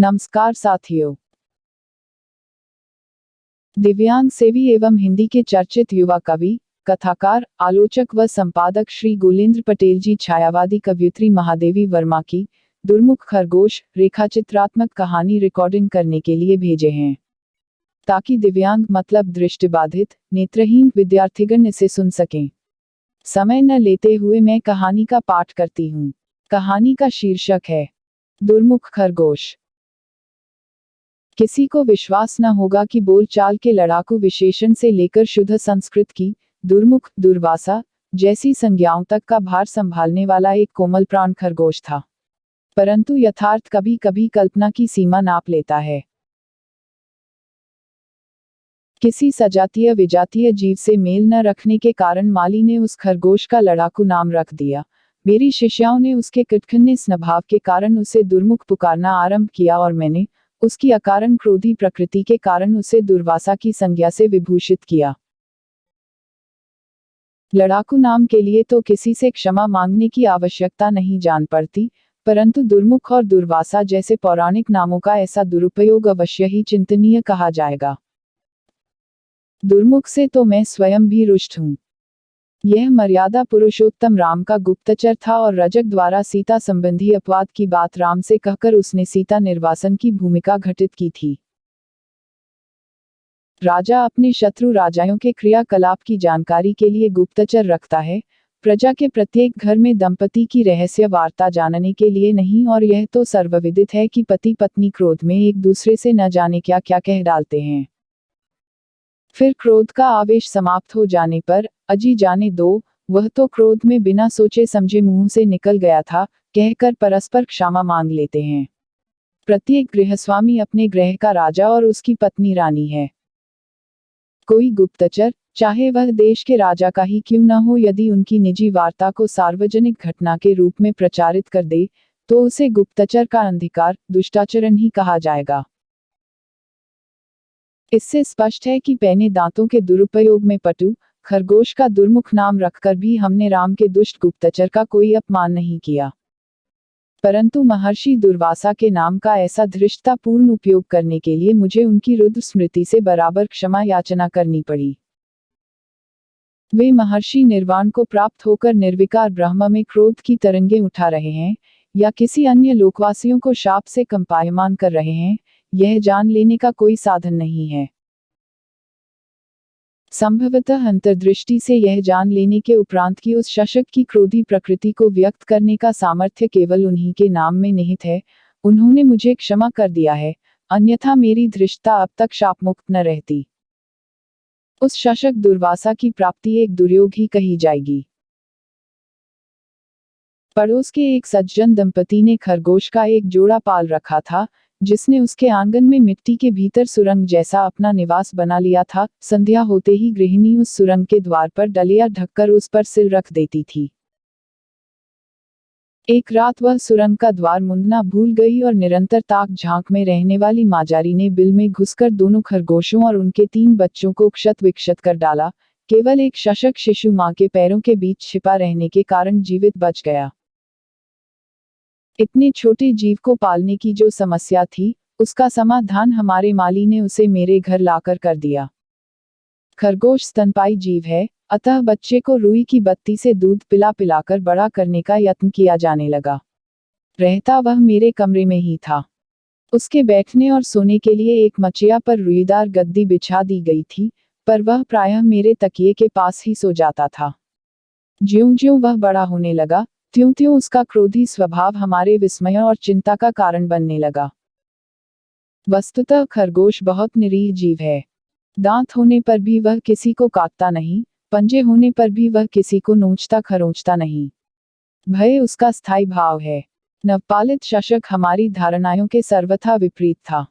नमस्कार साथियों। दिव्यांग सेवी एवं हिंदी के चर्चित युवा कवि, कथाकार, आलोचक व संपादक श्री गुलेंद्र पटेल जी छायावादी कवयित्री महादेवी वर्मा की दुर्मुख खरगोश रेखाचित्रात्मक कहानी रिकॉर्डिंग करने के लिए भेजे हैं, ताकि दिव्यांग मतलब दृष्टिबाधित, नेत्रहीन विद्यार्थीगण इसे सुन सकें। समय न लेते हुए मैं कहानी का पाठ करती हूँ। कहानी का शीर्षक है दुर्मुख खरगोश। किसी को विश्वास न होगा कि बोलचाल के लड़ाकू विशेषण से लेकर शुद्ध संस्कृत की दुर्मुख, दुर्वासा जैसी संज्ञाओं तक का भार संभालने वाला एक कोमल प्राण खरगोश था। परंतु यथार्थ कभी कभी कल्पना की सीमा नाप लेता है। किसी सजातीय विजातीय जीव से मेल न रखने के कारण माली ने उस खरगोश का लड़ाकू नाम रख दिया। मेरी शिष्याओं ने उसके किटखन्ने स्वभाव के कारण उसे दुर्मुख पुकारना आरंभ किया और मैंने उसकी अकारण क्रोधी प्रकृति के कारण उसे दुर्वासा की संज्ञा से विभूषित किया। लड़ाकू नाम के लिए तो किसी से क्षमा मांगने की आवश्यकता नहीं जान पड़ती, परंतु दुर्मुख और दुर्वासा जैसे पौराणिक नामों का ऐसा दुरुपयोग अवश्य ही चिंतनीय कहा जाएगा। दुर्मुख से तो मैं स्वयं भी रुष्ट हूँ। यह मर्यादा पुरुषोत्तम राम का गुप्तचर था और रजक द्वारा सीता संबंधी अपवाद की बात राम से कहकर उसने सीता निर्वासन की भूमिका घटित की थी। राजा अपने शत्रु राजाओं के क्रियाकलाप की जानकारी के लिए गुप्तचर रखता है, प्रजा के प्रत्येक घर में दंपति की रहस्य वार्ता जानने के लिए नहीं। और यह तो सर्वविदित है कि पति पत्नी क्रोध में एक दूसरे से न जाने क्या क्या कह डालते हैं। फिर क्रोध का आवेश समाप्त हो जाने पर अजी जाने दो, वह तो क्रोध में बिना सोचे समझे मुंह से निकल गया था, कहकर परस्पर क्षमा मांग लेते हैं। प्रत्येक गृहस्वामी अपने गृह का राजा और उसकी पत्नी रानी है। कोई गुप्तचर, चाहे वह देश के राजा का ही क्यों न हो, यदि उनकी निजी वार्ता को सार्वजनिक घटना के रूप में प्रचारित कर दे, तो उसे गुप्तचर का अंधकार, दुष्टाचरण ही कहा जाएगा। इससे स्पष्ट है कि पैने दांतों के दुरुपयोग में पटु खरगोश का दुर्मुख नाम रखकर भी हमने राम के दुष्ट गुप्तचर का कोई अपमान नहीं किया। परंतु महर्षि दुर्वासा के नाम का ऐसा धृष्टतापूर्ण उपयोग करने के लिए मुझे उनकी रुद्र स्मृति से बराबर क्षमा याचना करनी पड़ी। वे महर्षि निर्वाण को प्राप्त होकर निर्विकार ब्रह्म में क्रोध की तरंगें उठा रहे हैं, या किसी अन्य लोकवासियों को शाप से कंपायमान कर रहे हैं, यह जान लेने का कोई साधन नहीं है। संभवतः अंतर्दृष्टि से यह जान लेने के उपरांत कि उस शशक की क्रोधी प्रकृति को व्यक्त करने का सामर्थ्य केवल उन्हीं के नाम में निहित है, उन्होंने मुझे क्षमा कर दिया है, अन्यथा मेरी धृष्टता अब तक शापमुक्त न रहती। उस शशक दुर्वासा की प्राप्ति एक दुर्योग ही कही जाएगी। पड़ोस के एक सज्जन दंपति ने खरगोश का एक जोड़ा पाल रखा था, जिसने उसके आंगन में मिट्टी के भीतर सुरंग जैसा अपना निवास बना लिया था। संध्या होते ही गृहिणी उस सुरंग के द्वार पर डलिया ढककर उस पर सिर रख देती थी। एक रात वह सुरंग का द्वार मुंदना भूल गई और निरंतर ताक झांक में रहने वाली माजारी ने बिल में घुसकर दोनों खरगोशों और उनके 3 बच्चों को क्षत विक्षत कर डाला। केवल एक शशक शिशु मां के पैरों के बीच छिपा रहने के कारण जीवित बच गया। इतने छोटे जीव को पालने की जो समस्या थी, उसका समाधान हमारे माली ने उसे मेरे घर लाकर कर दिया। खरगोश स्तनपायी जीव है, अतः बच्चे को रुई की बत्ती से दूध पिला पिलाकर बड़ा करने का यत्न किया जाने लगा। रहता वह मेरे कमरे में ही था। उसके बैठने और सोने के लिए एक मचिया पर रुईदार गद्दी बिछा दी गई थी, पर वह प्रायः मेरे तकिए के पास ही सो जाता था। ज्यों-ज्यों वह बड़ा होने लगा, त्यों-त्यों उसका क्रोधी स्वभाव हमारे विस्मय और चिंता का कारण बनने लगा। वस्तुतः खरगोश बहुत निरीह जीव है। दांत होने पर भी वह किसी को काटता नहीं, पंजे होने पर भी वह किसी को नोचता खरोंचता नहीं। भय उसका स्थायी भाव है। नवपालित शशक हमारी धारणाओं के सर्वथा विपरीत था।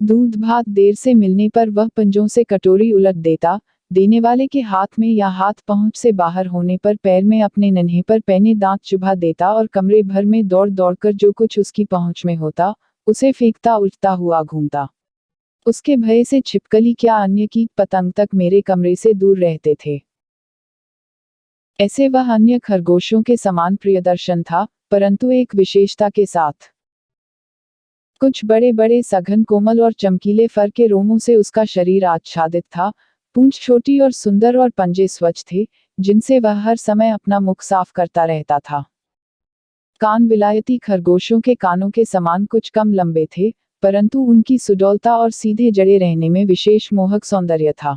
दूध भात देर से मिलने पर वह पंजों से कटोरी उलट देता, देने वाले के हाथ में या हाथ पहुंच से बाहर होने पर पैर में अपने नन्हे पर पैने दांत चुभा देता और कमरे भर में दौड़ दौड़कर जो कुछ उसकी पहुंच में होता, उसे फेंकता उल्टा हुआ घूमता। उसके भय से छिपकली क्या अन्य कीट पतंग तक मेरे कमरे से दूर रहते थे। ऐसे वह अन्य खरगोशों के समान प्रियदर्शन था, परंतु एक विशेषता के साथ। कुछ बड़े बड़े सघन कोमल और चमकीले फर के रोमों से उसका शरीर आच्छादित था। पूंछ छोटी और सुंदर और पंजे स्वच्छ थे, जिनसे वह हर समय अपना मुख साफ करता रहता था। कान विलायती खरगोशों के कानों के समान कुछ कम लंबे थे, परंतु उनकी सुडौलता और सीधे जड़े रहने में विशेष मोहक सौंदर्य था।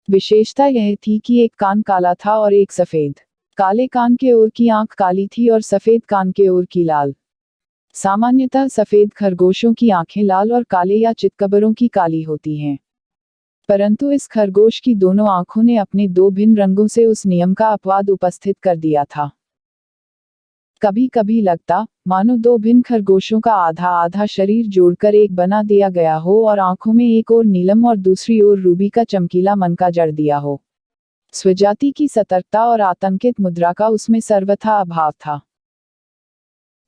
विशेषता यह थी कि एक कान काला था और एक सफेद। काले कान के ओर की आंख काली थी और सफेद कान के ओर की लाल। सामान्यतः सफेद खरगोशों की आंखें लाल और काले या चितकबरों की काली होती हैं, परंतु इस खरगोश की दोनों आंखों ने अपने दो भिन्न रंगों से उस नियम का अपवाद उपस्थित कर दिया था। कभी कभी लगता मानो दो भिन्न खरगोशों का आधा आधा शरीर जोड़कर एक बना दिया गया हो और आंखों में एक ओर नीलम और दूसरी ओर रूबी का चमकीला मनका जड़ दिया हो। स्वजाति की सतर्कता और आतंकित मुद्रा का उसमें सर्वथा अभाव था।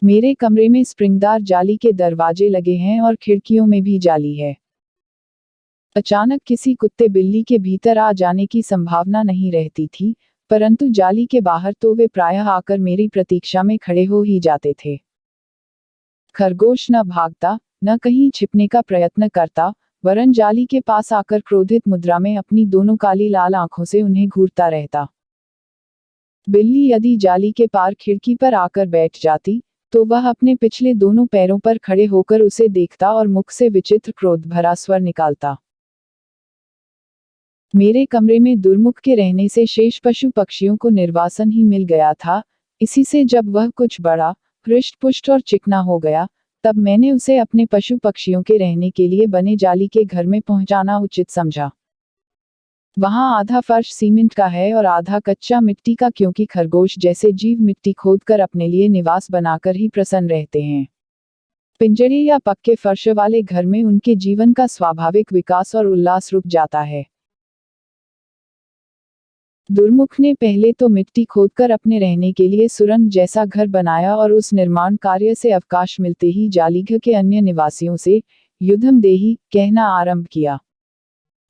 मेरे कमरे में स्प्रिंगदार जाली के दरवाजे लगे हैं और खिड़कियों में भी जाली है। अचानक किसी कुत्ते बिल्ली के भीतर आ जाने की संभावना नहीं रहती थी, परंतु जाली के बाहर तो वे प्रायः आकर मेरी प्रतीक्षा में खड़े हो ही जाते थे। खरगोश न भागता, न कहीं छिपने का प्रयत्न करता, वरन जाली के पास आकर क्रोधित मुद्रा में अपनी दोनों काली लाल आंखों से उन्हें घूरता रहता। बिल्ली यदि जाली के पार खिड़की पर आकर बैठ जाती, तो वह अपने पिछले दोनों पैरों पर खड़े होकर उसे देखता और मुख से विचित्र क्रोध भरा स्वर निकालता। मेरे कमरे में दुर्मुख के रहने से शेष पशु पक्षियों को निर्वासन ही मिल गया था। इसी से जब वह कुछ बड़ा, हृष्ट-पुष्ट और चिकना हो गया, तब मैंने उसे अपने पशु पक्षियों के रहने के लिए बने जाली के घर में पहुंचाना उचित समझा। वहां आधा फर्श सीमेंट का है और आधा कच्चा मिट्टी का, क्योंकि खरगोश जैसे जीव मिट्टी खोदकर अपने लिए निवास बनाकर ही प्रसन्न रहते हैं। पिंजरे या पक्के फर्श वाले घर में उनके जीवन का स्वाभाविक विकास और उल्लास रुक जाता है। दुर्मुख ने पहले तो मिट्टी खोदकर अपने रहने के लिए सुरंग जैसा घर बनाया और उस निर्माण कार्य से अवकाश मिलते ही जालीघर के अन्य निवासियों से युद्धम देही कहना आरंभ किया।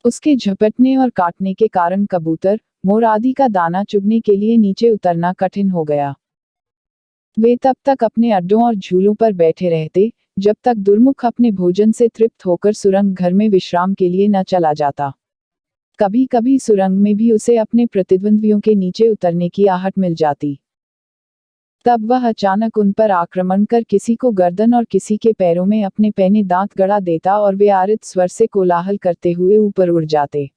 उसके झपटने और काटने के कारण कबूतर, मोर आदि का दाना चुगने के लिए नीचे उतरना कठिन हो गया। वे तब तक अपने अड्डों और झूलों पर बैठे रहते, जब तक दुर्मुख अपने भोजन से तृप्त होकर सुरंग घर में विश्राम के लिए न चला जाता। कभी कभी सुरंग में भी उसे अपने प्रतिद्वंद्वियों के नीचे उतरने की आहट मिल जाती। तब वह अचानक उन पर आक्रमण कर किसी को गर्दन और किसी के पैरों में अपने पैने दांत गड़ा देता और वे आरित स्वर से कोलाहल करते हुए ऊपर उड़ जाते।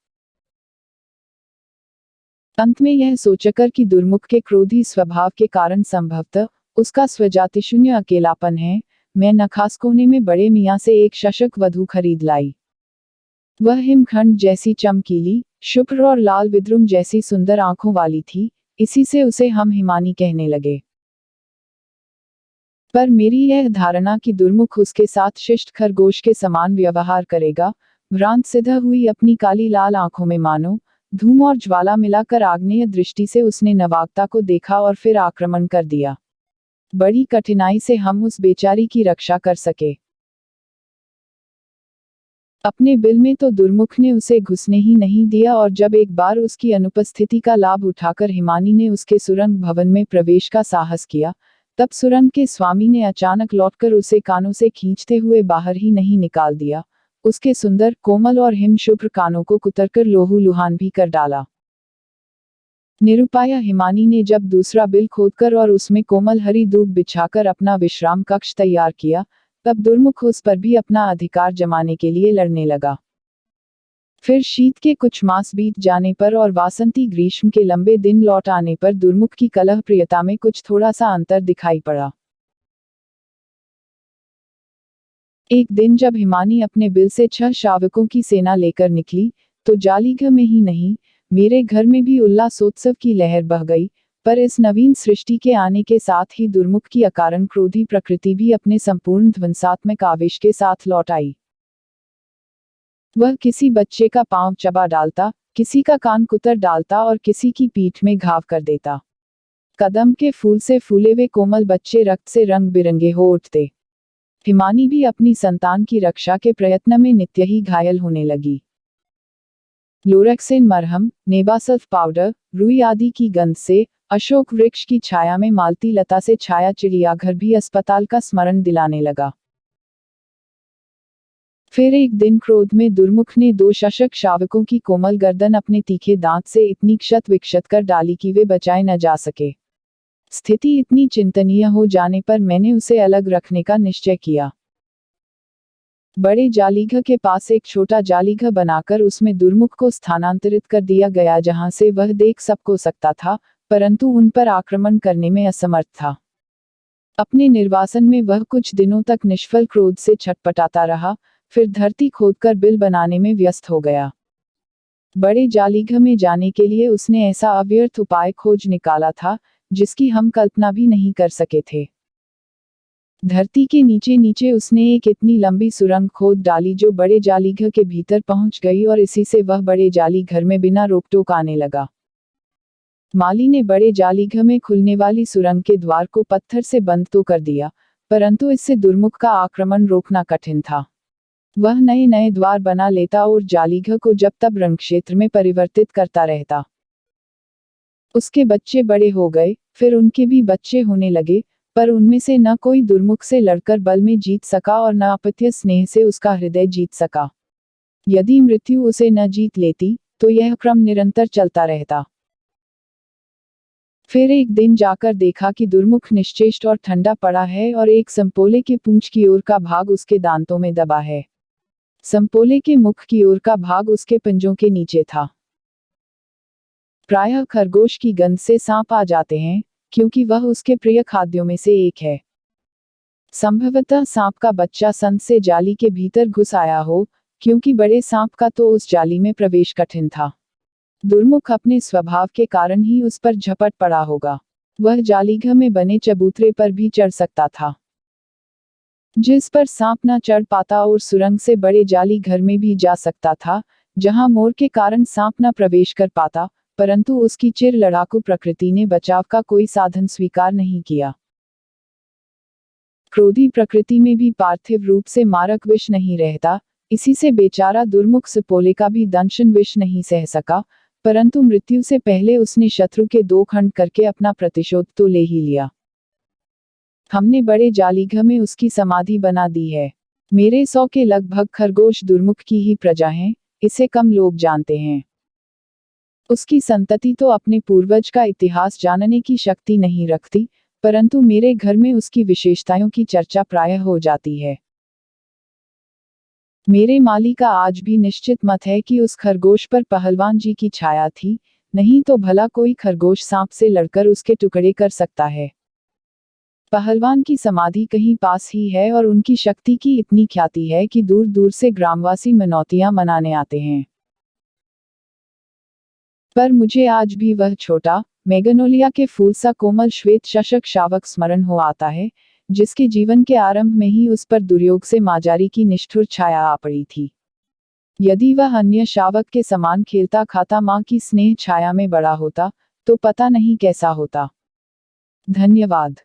अंत में यह सोचकर कि दुर्मुख के क्रोधी स्वभाव के कारण संभवतः उसका स्वजातिशून्य अकेलापन है, मैं नखास कोने में बड़े मियाँ से एक शशक वधू खरीद लाई। वह हिमखंड जैसी चमकीली, शुभ्र और लाल विद्रुम जैसी सुंदर आंखों वाली थी, इसी से उसे हम हिमानी कहने लगे। पर मेरी यह धारणा कि दुर्मुख उसके साथ शिष्ट खरगोश के समान व्यवहार करेगा, भ्रांत सिद्ध हुई। अपनी काली लाल आंखों में मानो धूम और ज्वाला मिलाकर आग्नेय दृष्टि से उसने नवागता को देखा और फिर आक्रमण कर दिया। बड़ी कठिनाई से हम उस बेचारी की रक्षा कर सके। अपने बिल में तो दुर्मुख ने उसे घुसने ही नहीं दिया और जब एक बार उसकी अनुपस्थिति का लाभ उठाकर हिमानी ने उसके सुरंग भवन में प्रवेश का साहस किया, तब सुरंग के स्वामी ने अचानक लौटकर उसे कानों से खींचते हुए बाहर ही नहीं निकाल दिया, उसके सुंदर, कोमल और हिम शुभ्र कानों को कुतरकर लोहू लुहान भी कर डाला। निरुपाया हिमानी ने जब दूसरा बिल खोदकर और उसमें कोमल हरी दूब बिछाकर अपना विश्राम कक्ष तैयार किया, तब दुर्मुख उस पर भी अपना अधिकार जमाने के लिए लड़ने लगा। फिर शीत के कुछ मास बीत जाने पर और वासंती ग्रीष्म के लंबे दिन लौट आने पर दुर्मुख की कलह प्रियता में कुछ थोड़ा सा अंतर दिखाई पड़ा। एक दिन जब हिमानी अपने बिल से 6 शावकों की सेना लेकर निकली, तो जालीघर में ही नहीं, मेरे घर में भी उल्लासोत्सव की लहर बह गई। पर इस नवीन सृष्टि के आने के साथ ही दुर्मुख की अकारण क्रोधी प्रकृति भी अपने संपूर्ण ध्वंसात्मक आवेश के साथ लौट आई। वह किसी बच्चे का पांव चबा डालता, किसी का कान कुतर डालता और किसी की पीठ में घाव कर देता। कदम के फूल से फूले हुए कोमल बच्चे रक्त से रंग बिरंगे हो उठते। हिमानी भी अपनी संतान की रक्षा के प्रयत्न में नित्य ही घायल होने लगी। लोरेक्सेन मरहम, नेबासल्फ पाउडर, रुई आदि की गंध से, अशोक वृक्ष की छाया में मालती लता से छाया चिड़ियाघर भी अस्पताल का स्मरण दिलाने लगा। फिर एक दिन क्रोध में दुर्मुख ने 2 शशक शावकों की कोमल गर्दन अपने तीखे दांत से इतनी क्षत विक्षत कर डाली कि वे बचाए न जा सके। स्थिति इतनी चिंतनीय हो जाने पर मैंने उसे अलग रखने का निश्चय किया। बड़े जालीघर के पास एक छोटा जालीघर बनाकर उसमें दुर्मुख को स्थानांतरित कर दिया गया, जहां से वह देख सबको सकता था, परंतु उन पर आक्रमण करने में असमर्थ था। अपने निर्वासन में वह कुछ दिनों तक निष्फल क्रोध से छटपटाता रहा, फिर धरती खोदकर बिल बनाने में व्यस्त हो गया। बड़े जालीघर में जाने के लिए उसने ऐसा अव्यर्थ उपाय खोज निकाला था, जिसकी हम कल्पना भी नहीं कर सके थे। धरती के नीचे नीचे उसने एक इतनी लंबी सुरंग खोद डाली जो बड़े जालीघर के भीतर पहुंच गई, और इसी से वह बड़े जालीघर में बिना रोक टोक आने लगा। माली ने बड़े जालीघर में खुलने वाली सुरंग के द्वार को पत्थर से बंद तो कर दिया, परंतु इससे दुर्मुख का आक्रमण रोकना कठिन था। वह नए नए द्वार बना लेता और जालीघर को जब तब रंग क्षेत्र में परिवर्तित करता रहता। उसके बच्चे बड़े हो गए, फिर उनके भी बच्चे होने लगे, पर उनमें से न कोई दुर्मुख से लड़कर बल में जीत सका और न अपत्य स्नेह से उसका हृदय जीत सका। यदि मृत्यु उसे न जीत लेती, तो यह क्रम निरंतर चलता रहता। फिर एक दिन जाकर देखा कि दुर्मुख निश्चेष्ट और ठंडा पड़ा है और एक संपोले के पूंछ की ओर का भाग उसके दांतों में दबा है। संपोले के मुख की ओर का भाग उसके पंजों के नीचे था। प्रायः खरगोश की गंध से सांप आ जाते हैं, क्योंकि वह उसके प्रिय खाद्यों में से एक है। संभवतः सांप का बच्चा संत से जाली के भीतर घुस आया हो, क्योंकि बड़े सांप का तो उस जाली में प्रवेश कठिन था। दुर्मुख अपने स्वभाव के कारण ही उस पर झपट पड़ा होगा। वह जालीघर में बने चबूतरे पर भी चढ़ सकता था, जिस पर सांप न चढ़ पाता, और सुरंग से बड़े जालीघर में भी जा सकता था, जहां मोर के कारण सांप न प्रवेश कर पाता, परंतु उसकी चिर लड़ाकू प्रकृति ने बचाव का कोई साधन स्वीकार नहीं किया। क्रोधी प्रकृति में भी पार्थिव रूप से मारक विष नहीं रहता, इसी से बेचारा दुर्मुख सपोले का भी दंशन विष नहीं सह सका, परंतु मृत्यु से पहले उसने शत्रु के 2 खंड करके अपना प्रतिशोध तो ले ही लिया। हमने बड़े जालीघर में उसकी समाधि बना दी है। मेरे 100 के लगभग खरगोश दुर्मुख की ही प्रजा हैं, इसे कम लोग जानते हैं। उसकी संतति तो अपने पूर्वज का इतिहास जानने की शक्ति नहीं रखती, परंतु मेरे घर में उसकी विशेषताओं की चर्चा प्रायः हो जाती है। मेरे माली का आज भी निश्चित मत है कि उस खरगोश पर पहलवान जी की छाया थी, नहीं तो भला कोई खरगोश सांप से लड़कर उसके टुकड़े कर सकता है। पहलवान की समाधि कहीं पास ही है और उनकी शक्ति की इतनी ख्याति है कि दूर दूर से ग्रामवासी मनौतियां मनाने आते हैं। पर मुझे आज भी वह छोटा मैग्नोलिया के फूल सा कोमल श्वेत शशक शावक स्मरण हो आता है, जिसके जीवन के आरंभ में ही उस पर दुर्योग से माजारी की निष्ठुर छाया आ पड़ी थी। यदि वह अन्य शावक के समान खेलता खाता मां की स्नेह छाया में बड़ा होता, तो पता नहीं कैसा होता। धन्यवाद।